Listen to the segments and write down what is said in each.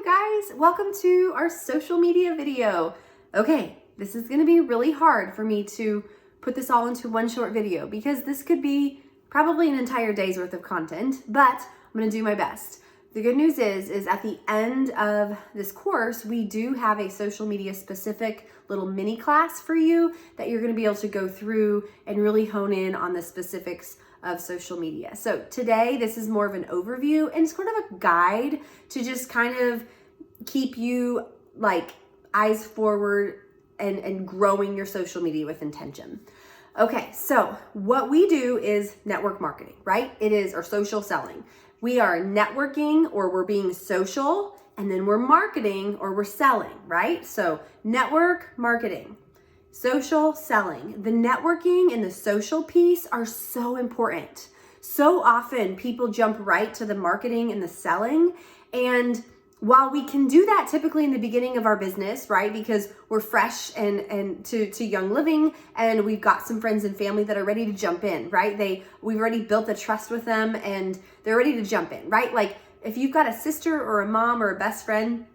you guys, welcome to our social media video. Okay, this is gonna be really hard for me to put this all into one short video because this could be probably an entire day's worth of content, but I'm gonna do my best. The good news is at the end of this course, we do have a social media specific little mini class for you that you're gonna be able to go through and really hone in on the specifics of social media. So today, this is more of an overview and sort of a guide to just kind of keep you like eyes forward and growing your social media with intention. Okay, so what we do is network marketing, right? It is our social selling. We are networking or we're being social, and then we're marketing or we're selling, right? So network marketing, social selling. The networking and the social piece are so important. So often people jump right to the marketing and the selling. And while we can do that typically in the beginning of our business, right? Because we're fresh and to Young Living, and we've got some friends and family that are ready to jump in, right? We've already built the trust with them and they're ready to jump in, right? Like if you've got a sister or a mom or a best friend,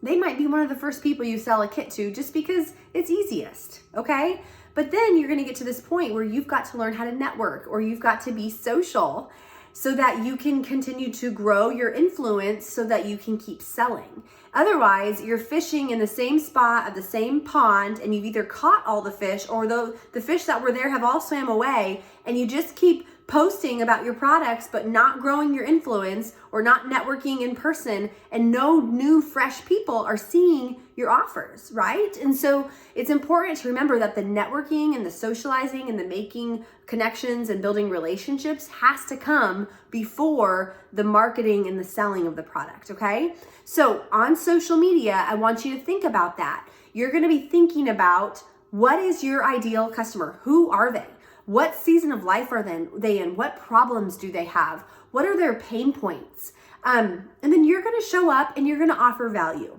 they might be one of the first people you sell a kit to just because it's easiest, okay? But then you're gonna get to this point where you've got to learn how to network or you've got to be social so that you can continue to grow your influence so that you can keep selling. Otherwise, you're fishing in the same spot of the same pond and you've either caught all the fish or the fish that were there have all swam away, and you just keep posting about your products but not growing your influence or not networking in person, and no new fresh people are seeing your offers, right? And so it's important to remember that the networking and the socializing and the making connections and building relationships has to come before the marketing and the selling of the product, okay? So on social media, I want you to think about that. You're gonna be thinking about, what is your ideal customer? Who are they? What season of life are they in? What problems do they have? What are their pain points? And then you're gonna show up and you're gonna offer value.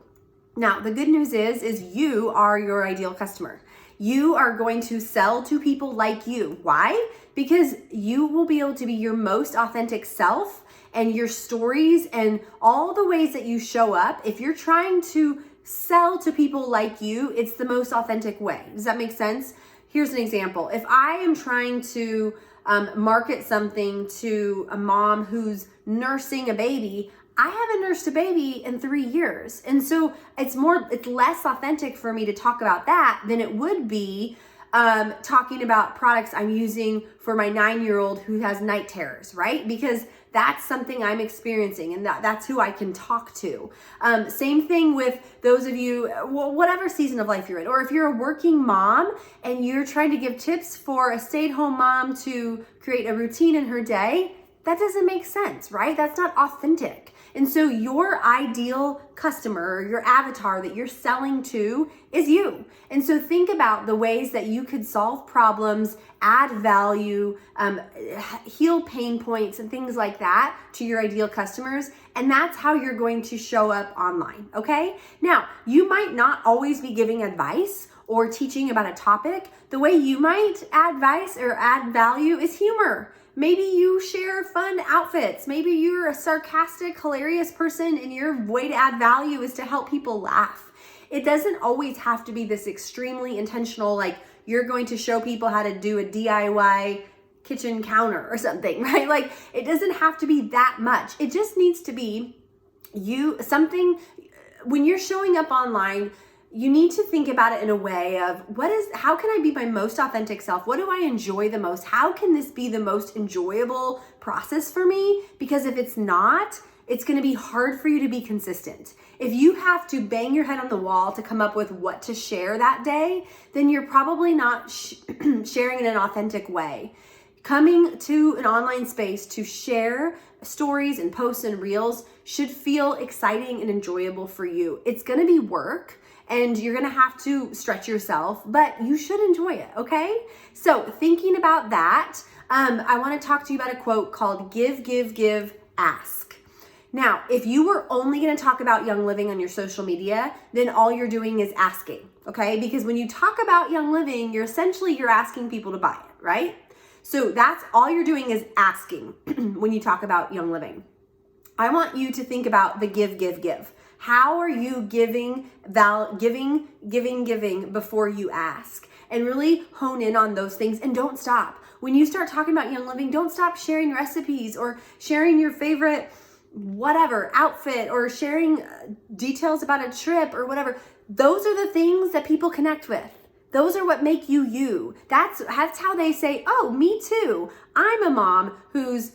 Now, the good news is you are your ideal customer. You are going to sell to people like you. Why? Because you will be able to be your most authentic self, and your stories and all the ways that you show up. If you're trying to sell to people like you, it's the most authentic way. Does that make sense? Here's an example. If I am trying to market something to a mom who's nursing a baby, I haven't nursed a baby in 3 years. And so it's less authentic for me to talk about that than it would be talking about products I'm using for my 9-year-old who has night terrors, right? Because that's something I'm experiencing and that's who I can talk to. Same thing with those of you, whatever season of life you're in, or if you're a working mom and you're trying to give tips for a stay-at-home mom to create a routine in her day, that doesn't make sense, right? That's not authentic. And so your ideal customer, or your avatar that you're selling to, is you. And so think about the ways that you could solve problems, add value, heal pain points and things like that to your ideal customers. And that's how you're going to show up online, okay? Now, you might not always be giving advice or teaching about a topic. The way you might add advice or add value is humor. Maybe you share fun outfits. Maybe you're a sarcastic, hilarious person and your way to add value is to help people laugh. It doesn't always have to be this extremely intentional, like you're going to show people how to do a DIY kitchen counter or something, right? Like it doesn't have to be that much. It just needs to be something. When you're showing up online, you need to think about it in a way of how can I be my most authentic self? What do I enjoy the most? How can this be the most enjoyable process for me? Because if it's not, it's going to be hard for you to be consistent. If you have to bang your head on the wall to come up with what to share that day, then you're probably not sharing in an authentic way. Coming to an online space to share stories and posts and reels should feel exciting and enjoyable for you. It's going to be work, and you're gonna have to stretch yourself, but you should enjoy it, okay? So thinking about that, I wanna talk to you about a quote called give, give, give, ask. Now, if you were only gonna talk about Young Living on your social media, then all you're doing is asking, okay? Because when you talk about Young Living, you're asking people to buy it, right? So that's all you're doing is asking when you talk about Young Living. I want you to think about the give, give, give. How are you giving before you ask? And really hone in on those things and don't stop. When you start talking about Young Living, don't stop sharing recipes or sharing your favorite whatever outfit or sharing details about a trip or whatever. Those are the things that people connect with. Those are what make you you. That's how they say, oh, me too. I'm a mom who's,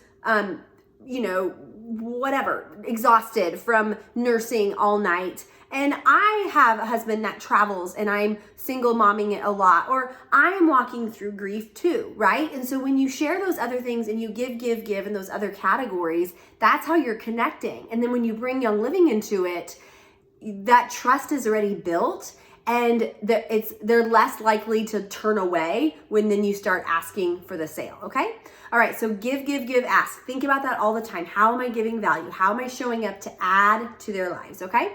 whatever, exhausted from nursing all night. And I have a husband that travels and I'm single momming it a lot, or I'm walking through grief too, right? And so when you share those other things and you give in those other categories, that's how you're connecting. And then when you bring Young Living into it, that trust is already built, and they're less likely to turn away when then you start asking for the sale, okay? All right, so give, ask. Think about that all the time. How am I giving value? How am I showing up to add to their lives, okay?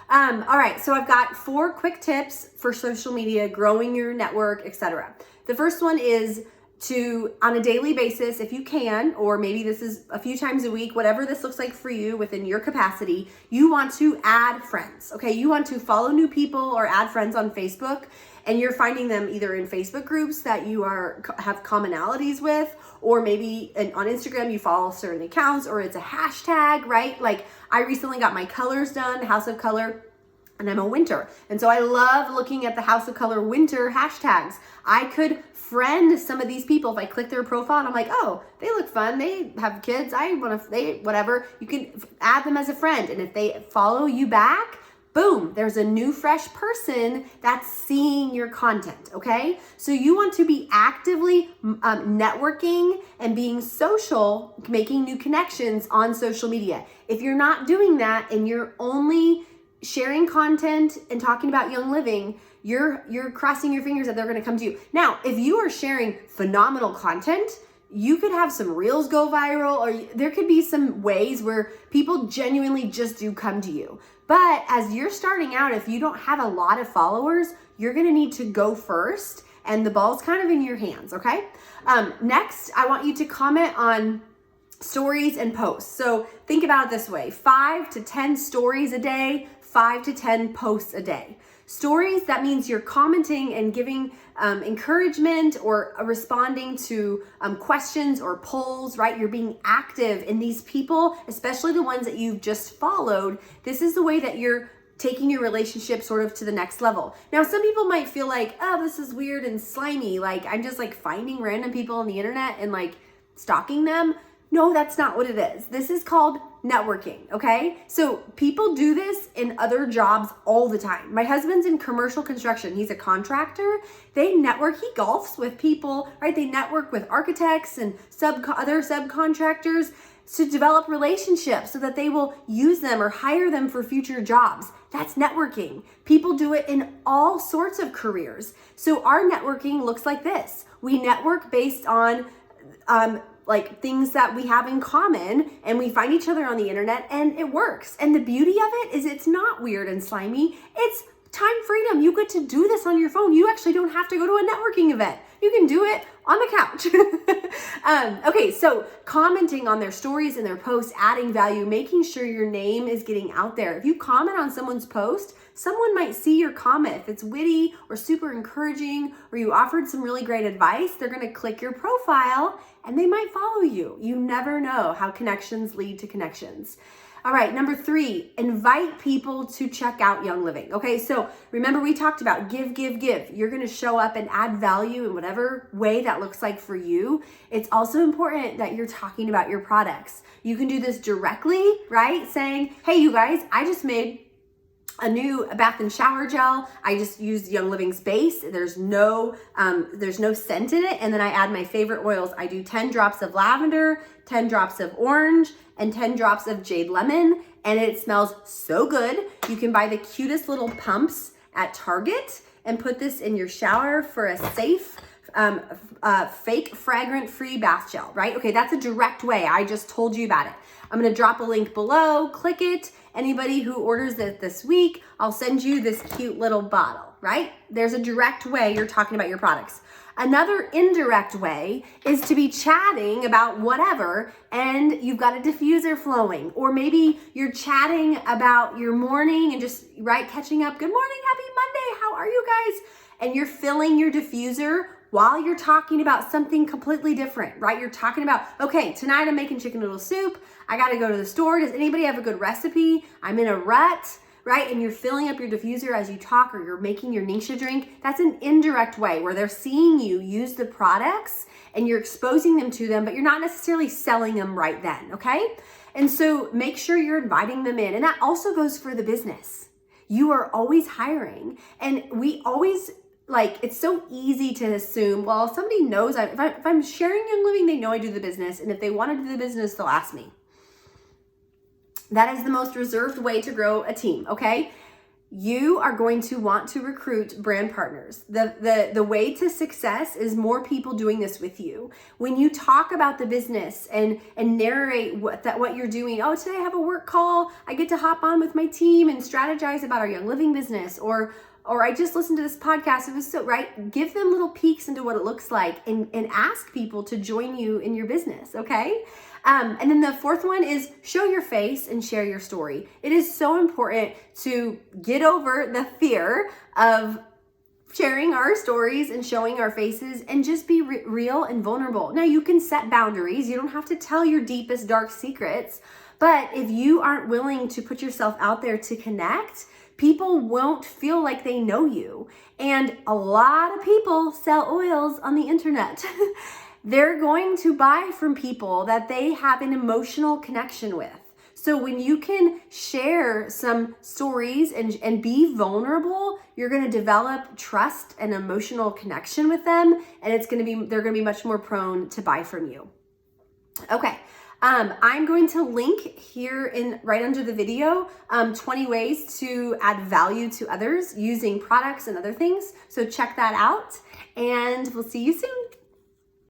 All right, so I've got 4 quick tips for social media, growing your network, etc. The first one is to, on a daily basis, if you can, or maybe this is a few times a week, whatever this looks like for you within your capacity, you want to add friends, okay? You want to follow new people or add friends on Facebook, and you're finding them either in Facebook groups that you have commonalities with, or maybe on Instagram you follow certain accounts, or it's a hashtag, right? Like I recently got my colors done, House of Color, and I'm a winter. And so I love looking at the House of Color winter hashtags. I could friend some of these people if I click their profile and I'm like, oh, they look fun. They have kids. Whatever. You can add them as a friend. And if they follow you back, boom, there's a new fresh person that's seeing your content, okay? So you want to be actively networking and being social, making new connections on social media. If you're not doing that and you're only sharing content and talking about Young Living, you're crossing your fingers that they're going to come to you. Now, if you are sharing phenomenal content, you could have some reels go viral, or there could be some ways where people genuinely just do come to you. But as you're starting out, if you don't have a lot of followers, you're going to need to go first, and the ball's kind of in your hands, okay? Next, I want you to comment on stories and posts. So think about it this way: 5 to 10 stories a day, 5 to 10 posts a day. Stories, that means you're commenting and giving encouragement or responding to questions or polls, right? You're being active in these people, especially the ones that you've just followed. This is the way that you're taking your relationship sort of to the next level. Now, some people might feel like, oh, this is weird and slimy. Like I'm just like finding random people on the internet and like stalking them. No, that's not what it is. This is called networking, okay? So people do this in other jobs all the time. My husband's in commercial construction. He's a contractor. They network. He golfs with people, right? They network with architects and other subcontractors to develop relationships so that they will use them or hire them for future jobs. That's networking. People do it in all sorts of careers. So our networking looks like this. We network based on like things that we have in common, and we find each other on the internet, and it works. And the beauty of it is it's not weird and slimy. It's time freedom. You get to do this on your phone. You actually don't have to go to a networking event. You can do it on the couch. Okay, so commenting on their stories and their posts, adding value, making sure your name is getting out there. If you comment on someone's post, someone might see your comment. If it's witty or super encouraging, or you offered some really great advice, they're going to click your profile and they might follow you. You never know how connections lead to connections. All right, number 3, invite people to check out Young Living. Okay, so remember we talked about give. You're gonna show up and add value in whatever way that looks like for you. It's also important that you're talking about your products. You can do this directly, right? Saying, hey, you guys, I just made a new bath and shower gel. I just used Young Living's base. There's no scent in it. And then I add my favorite oils. I do 10 drops of lavender, 10 drops of orange, and 10 drops of jade lemon. And it smells so good. You can buy the cutest little pumps at Target and put this in your shower for a safe, fake fragrant-free bath gel, right? Okay, that's a direct way. I just told you about it. I'm gonna drop a link below, click it. Anybody who orders it this week, I'll send you this cute little bottle, right? There's a direct way you're talking about your products. Another indirect way is to be chatting about whatever and you've got a diffuser flowing, or maybe you're chatting about your morning and just catching up. Good morning, happy Monday, how are you guys? And you're filling your diffuser while you're talking about something completely different, right? You're talking about, okay, tonight I'm making chicken noodle soup. I got to go to the store. Does anybody have a good recipe? I'm in a rut. Right? And you're filling up your diffuser as you talk, or you're making your Nisha drink. That's an indirect way where they're seeing you use the products and you're exposing them to them, but you're not necessarily selling them right then, okay? And so make sure you're inviting them in. And that also goes for the business. You are always hiring. And we always, it's so easy to assume, well, somebody knows, if I'm sharing Young Living, they know I do the business. And if they want to do the business, they'll ask me. That is the most reserved way to grow a team, okay? You are going to want to recruit brand partners. The way to success is more people doing this with you. When you talk about the business and narrate what you're doing, oh, today I have a work call, I get to hop on with my team and strategize about our Young Living business, or I just listened to this podcast, it was so, right? Give them little peeks into what it looks like and ask people to join you in your business, okay? And then the fourth one is show your face and share your story. It is so important to get over the fear of sharing our stories and showing our faces and just be real and vulnerable. Now, you can set boundaries. You don't have to tell your deepest, dark secrets. But if you aren't willing to put yourself out there to connect, people won't feel like they know you. And a lot of people sell oils on the internet. They're going to buy from people that they have an emotional connection with. So when you can share some stories and be vulnerable, you're going to develop trust and emotional connection with them, and they're going to be much more prone to buy from you. Okay. I'm going to link here right under the video 20 ways to add value to others using products and other things. So check that out, and we'll see you soon.